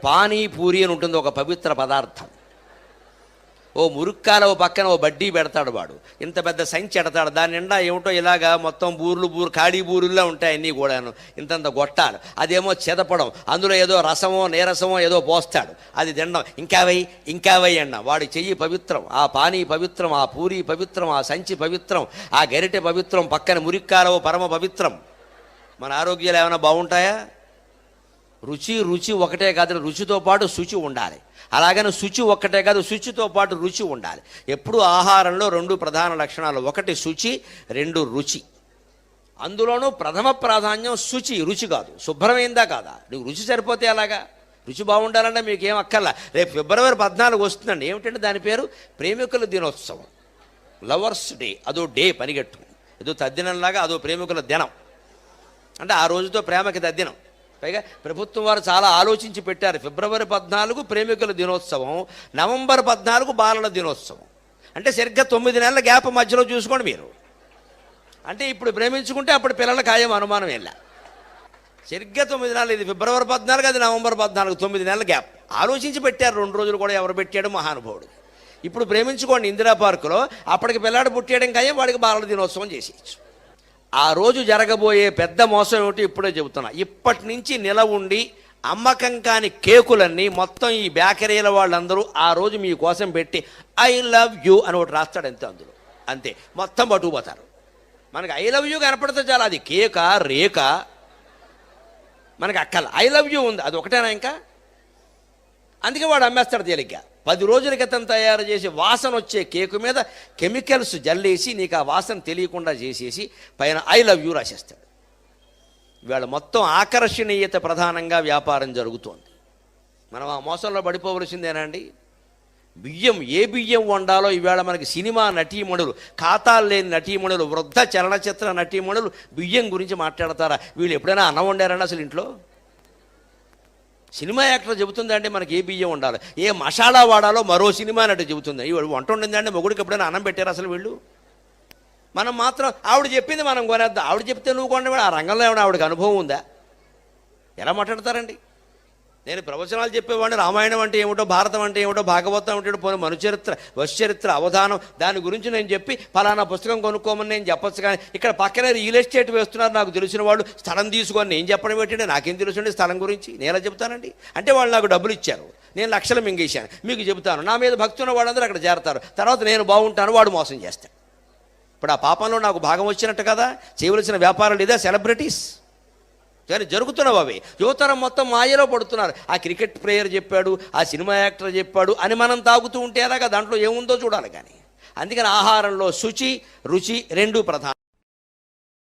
పానీపూరి అని ఉంటుంది, ఒక పవిత్ర పదార్థం. ఓ మురుక్కాల ఓ పక్కన ఓ బడ్డీ పెడతాడు వాడు, ఇంత పెద్ద సంచి ఎడతాడు, దాని నిండా ఏమిటో ఇలాగా మొత్తం బూర్లు ఖాళీ బూరుల్లో ఉంటాయి అన్నీ కూడాను, ఇంతంత గొట్టాలు. అదేమో చెదపడం, అందులో ఏదో రసమో నీరసమో ఏదో పోస్తాడు, అది తినడం. ఇంకా వై అన్న. వాడి చెయ్యి పవిత్రం, ఆ పానీ పవిత్రం, ఆ పూరి పవిత్రం, ఆ సంచి పవిత్రం, ఆ గరిటె పవిత్రం, పక్కన మురిక్కాలవో పరమ పవిత్రం. మన ఆరోగ్యాలు ఏమైనా బాగుంటాయా? రుచి ఒకటే కాదు, రుచితో పాటు శుచి ఉండాలి. అలాగని శుచి ఒక్కటే కాదు, శుచితో పాటు రుచి ఉండాలి. ఎప్పుడు ఆహారంలో రెండు ప్రధాన లక్షణాలు, ఒకటి శుచి, రెండు రుచి. అందులోనూ ప్రథమ ప్రాధాన్యం శుచి, రుచి కాదు. శుభ్రమైందా కాదా, నీకు రుచి సరిపోతే అలాగా. రుచి బాగుండాలంటే మీకు ఏం అక్కర్లా. రేపు ఫిబ్రవరి 14 వస్తుందండి. ఏమిటంటే దాని పేరు ప్రేమికుల దినోత్సవం, లవర్స్ డే. అదో డే పనిగట్టుకుని, ఏదో తద్దినంలాగా అదో ప్రేమికుల దినం. అంటే ఆ రోజుతో ప్రేమకి తద్దినం. పైగా ప్రభుత్వం వారు చాలా ఆలోచించి పెట్టారు. ఫిబ్రవరి 14 ప్రేమికుల దినోత్సవం, నవంబర్ 14 బాలల దినోత్సవం. అంటే సరిగ్గా 9 నెలల గ్యాప్ మధ్యలో చూసుకోండి మీరు. అంటే ఇప్పుడు ప్రేమించుకుంటే అప్పుడు పిల్లల ఖాయం, అనుమానం వెళ్ళా. సరిగ్గా 9 నెలలు, ఇది ఫిబ్రవరి 14, అది నవంబర్ 14, 9 నెలల గ్యాప్ ఆలోచించి పెట్టారు. 2 రోజులు కూడా ఎవరు పెట్టాడు? మహానుభావుడు. ఇప్పుడు ప్రేమించుకోండి ఇందిరా పార్కులో, అప్పటికి పిల్లాడు పుట్టేయడం ఖాయం, వాడికి బాలల దినోత్సవం చేసేయచ్చు. ఆ రోజు జరగబోయే పెద్ద మోసం ఏమిటి ఇప్పుడే చెబుతున్నా. ఇప్పటి నుంచి నిలవుండి అమ్మకం కాని కేకులన్నీ మొత్తం ఈ బేకరీల వాళ్ళందరూ ఆ రోజు మీకోసం పెట్టి ఐ లవ్ యూ అని ఒకటి రాస్తాడు, అంతే. అందులో అంతే, మొత్తం పట్టుకుపోతారు. మనకి ఐ లవ్ యూ కనపడితే చాలా, అది కేక రేక మనకి అక్కల. ఐ లవ్ యూ ఉంది, అది ఒకటేనా ఇంకా? అందుకే వాడు అమ్మేస్తాడు తేలిగ్గా. 10 రోజుల క్రితం తయారు చేసి వాసన వచ్చే కేకు మీద కెమికల్స్ జల్లేసి నీకు ఆ వాసన తెలియకుండా చేసేసి పైన ఐ లవ్ యూ రాసేస్తాడు. ఇవాళ మొత్తం ఆకర్షణీయత ప్రధానంగా వ్యాపారం జరుగుతోంది. మనం ఆ మోసంలో పడిపోవలసిందేనండి. బియ్యం, ఏ బియ్యం వండాలో ఇవాళ మనకి సినిమా నటీమణులు, ఖాతాలు లేని నటీమణులు, వృద్ధ చలనచిత్ర నటీమణులు బియ్యం గురించి మాట్లాడతారా? వీళ్ళు ఎప్పుడైనా అన్నం వండారండి అసలు ఇంట్లో? సినిమా యాక్టర్ చెబుతుందంటే మనకి ఏ బియ్యం ఉండాలి, ఏ మసాలా వాడాలో మరో సినిమా నటు చెబుతుంది. ఇవాడు వంట ఉండిందంటే మొగుడికి ఎప్పుడైనా అన్నం పెట్టారు అసలు వీళ్ళు? మనం మాత్రం ఆవిడ చెప్పింది మనం కొనేద్దాం. ఆవిడ చెప్తే నువ్వు కొనేవాడు, ఆ రంగంలో ఏమైనా ఆవిడకి అనుభవం ఉందా? ఎలా మాట్లాడతారండి? నేను ప్రవచనాలు చెప్పేవాడిని, రామాయణం అంటే ఏమిటో, భారతం అంటే ఏమిటో, భాగవతం అంటే పోనీ మనుచరిత్ర, వశ్చరిత్ర, అవధానం, దాని గురించి నేను చెప్పి ఫలానా పుస్తకం కొనుక్కోమని నేను చెప్పొచ్చు. కానీ ఇక్కడ పక్కనే రియల్ ఎస్టేట్ వేస్తున్నారు నాకు తెలిసిన వాళ్ళు, స్థలం తీసుకొని నేను చెప్పడం ఏంటంటే నాకేం తెలుసండి స్థలం గురించి? నేను ఎలా చెప్తానండి? అంటే వాళ్ళు నాకు డబ్బులు ఇచ్చారు, నేను లక్షలు మింగేశాను, మీకు చెబుతాను. నా మీద భక్తి ఉన్న వాళ్ళందరూ అక్కడ చేరతారు, తర్వాత నేను బాగుంటాను, వాడు మోసం చేస్తాడు. ఇప్పుడు ఆ పాపంలో నాకు భాగం వచ్చినట్టు కదా. చేయవలసిన వ్యాపారాలు ఇదే, సెలబ్రిటీస్ కానీ జరుగుతున్నావు అవి. యువతరం మొత్తం మాయలో పడుతున్నారు. ఆ క్రికెట్ ప్లేయర్ చెప్పాడు, ఆ సినిమా యాక్టర్ చెప్పాడు అని మనం తాగుతూ ఉంటే అలాగా దాంట్లో ఏముందో చూడాలి. కానీ అందుకని ఆహారంలో శుచి, రుచి రెండు ప్రధానం.